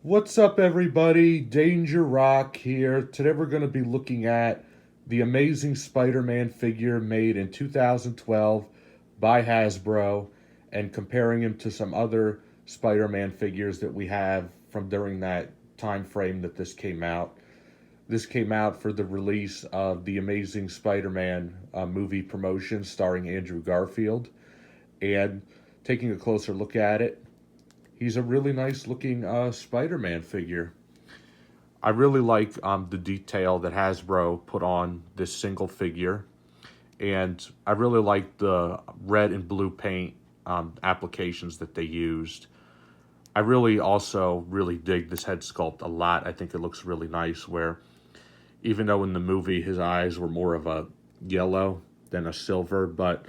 What's up, everybody? Danger Rock here. Today we're going to be looking at the Amazing Spider-Man figure made in 2012 by Hasbro and comparing him to some other Spider-Man figures that we have from during that time frame that this came out. This came out for the release of the Amazing Spider-Man movie promotion starring Andrew Garfield. And taking a closer look at it, he's a really nice looking Spider-Man figure. I really like the detail that Hasbro put on this single figure, and I really like the red and blue paint applications that they used. I really also really dig this head sculpt a lot. I think it looks really nice where even though in the movie his eyes were more of a yellow than a silver, but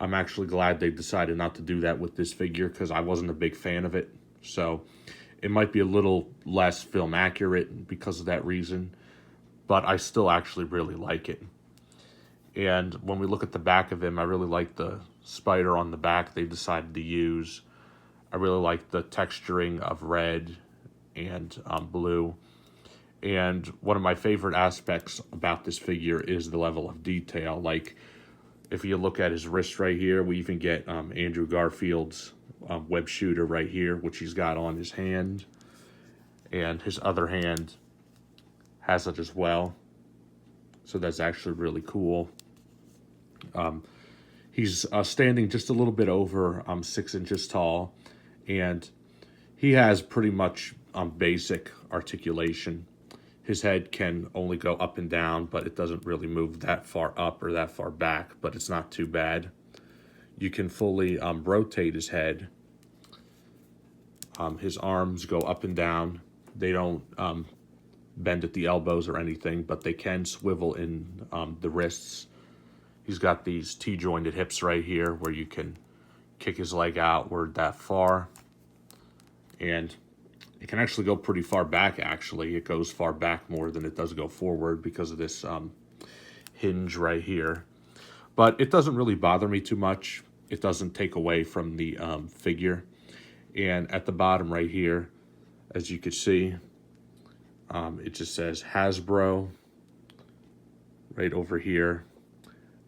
I'm actually glad they decided not to do that with this figure because I wasn't a big fan of it. So it might be a little less film accurate because of that reason, but I still actually really like it. And when we look at the back of him, I really like the spider on the back they decided to use. I really like the texturing of red and blue. And one of my favorite aspects about this figure is the level of detail. Like, if you look at his wrist right here, we even get Andrew Garfield's web shooter right here, which he's got on his hand. And his other hand has it as well. So that's actually really cool. He's standing just a little bit over 6 inches tall. And he has pretty much basic articulation. His head can only go up and down, but it doesn't really move that far up or that far back, but it's not too bad. You can fully rotate his head. His arms go up and down. They don't bend at the elbows or anything, but they can swivel in the wrists. He's got these T-jointed hips right here where you can kick his leg outward that far. And it can actually go pretty far back, actually. It goes far back more than it does go forward because of this hinge right here. But it doesn't really bother me too much. It doesn't take away from the figure. And at the bottom right here, as you can see, it just says Hasbro right over here.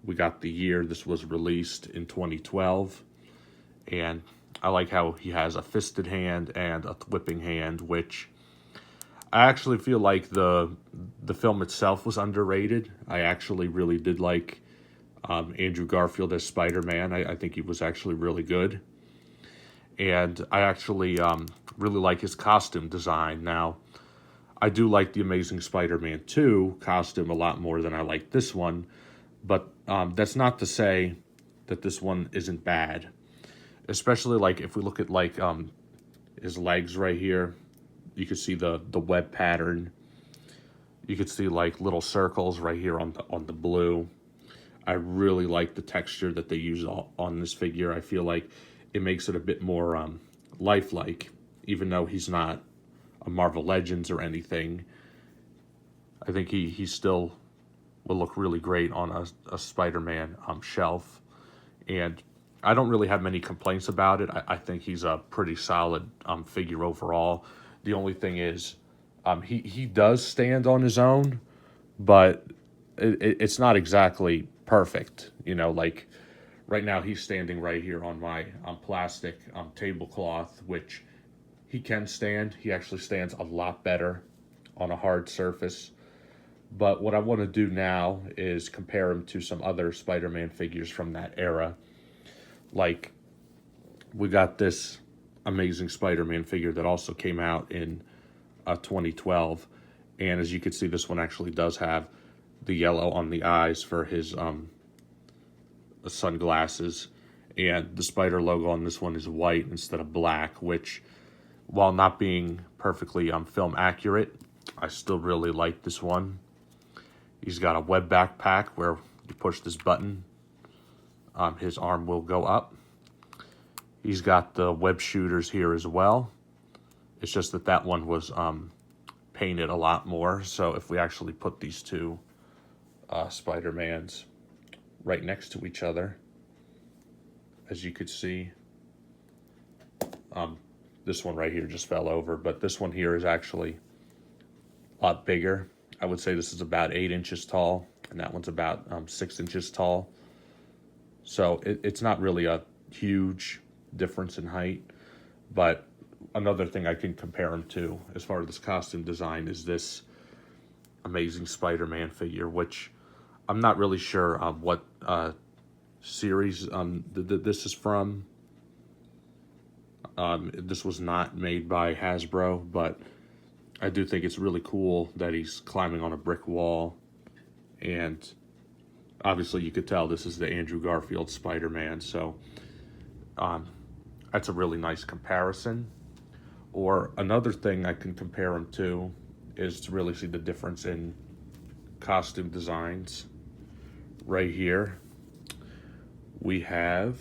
We got the year this was released in 2012. And I like how he has a fisted hand and a whipping hand, which I actually feel like the film itself was underrated. I actually really did like Andrew Garfield as Spider-Man. I think he was actually really good. And I actually really like his costume design. Now, I do like the Amazing Spider-Man 2 costume a lot more than I like this one. But that's not to say that this one isn't bad. Especially like if we look at like his legs right here, you can see the web pattern. You could see like little circles right here on the blue. I really like the texture that they use on this figure. I feel like it makes it a bit more lifelike, even though he's not a Marvel Legends or anything. I think he still will look really great on a Spider-Man shelf. And I don't really have many complaints about it. I think he's a pretty solid figure overall. The only thing is, he does stand on his own, but it's not exactly perfect. You know, like right now he's standing right here on my plastic tablecloth, which he can stand. He actually stands a lot better on a hard surface. But what I want to do now is compare him to some other Spider-Man figures from that era. Like, we got this Amazing Spider-Man figure that also came out in 2012. And as you can see, this one actually does have the yellow on the eyes for his sunglasses. And the spider logo on this one is white instead of black, which, while not being perfectly film accurate, I still really like this one. He's got a web backpack where you push this button, his arm will go up. He's got the web shooters here as well. It's just that one was painted a lot more. So if we actually put these two Spider-Mans right next to each other, as you could see, This one right here just fell over, but this one here is actually a lot bigger. I would say this is about 8 inches tall, and that one's about 6 inches tall. So it's not really a huge difference in height, but another thing I can compare him to as far as this costume design is this Amazing Spider-Man figure, which I'm not really sure what series this is from. This was not made by Hasbro, but I do think it's really cool that he's climbing on a brick wall. And obviously you could tell this is the Andrew Garfield Spider-Man, so that's a really nice comparison. Or another thing I can compare him to is to really see the difference in costume designs. Right here, we have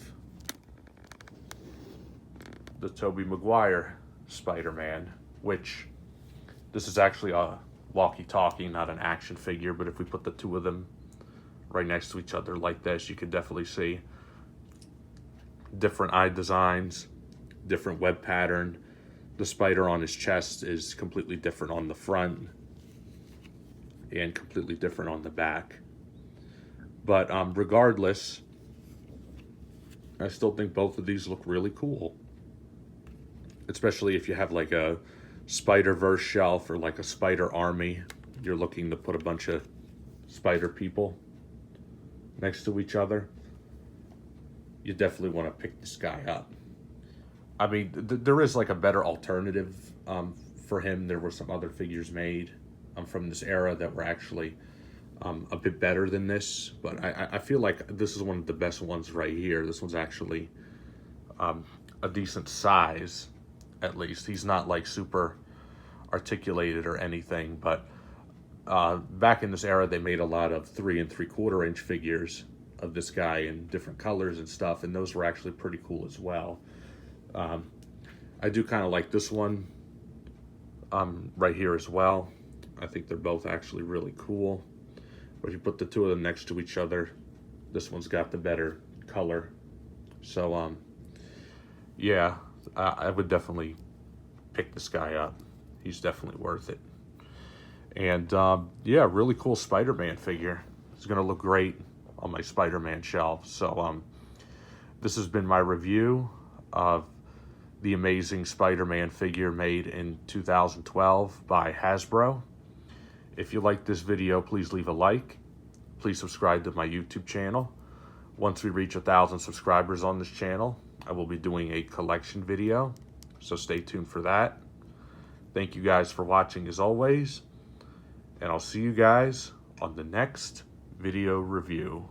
the Tobey Maguire Spider-Man, which this is actually a walkie-talkie, not an action figure, but if we put the two of them right next to each other like this, you could definitely see different eye designs, different web pattern. The spider on his chest is completely different on the front and completely different on the back. But regardless, I still think both of these look really cool. Especially if you have like a Spider-Verse shelf or like a spider army. You're looking to put a bunch of spider people next to each other. You definitely want to pick this guy up. I mean, there is like a better alternative for him. There were some other figures made from this era that were actually a bit better than this, but I feel like this is one of the best ones right here. This one's actually a decent size, at least. He's not like super articulated or anything, but back in this era, they made a lot of 3 3/4 inch figures of this guy in different colors and stuff, and those were actually pretty cool as well. I do kind of like this one right here as well. I think they're both actually really cool. But if you put the two of them next to each other, this one's got the better color. So, yeah, I would definitely pick this guy up. He's definitely worth it. And, yeah, really cool Spider-Man figure. It's going to look great on my Spider-Man shelf. So, this has been my review of the Amazing Spider-Man figure made in 2012 by Hasbro. If you like this video, please leave a like. Please subscribe to my YouTube channel. Once we reach 1,000 subscribers on this channel, I will be doing a collection video, so stay tuned for that. Thank you guys for watching as always, and I'll see you guys on the next video review.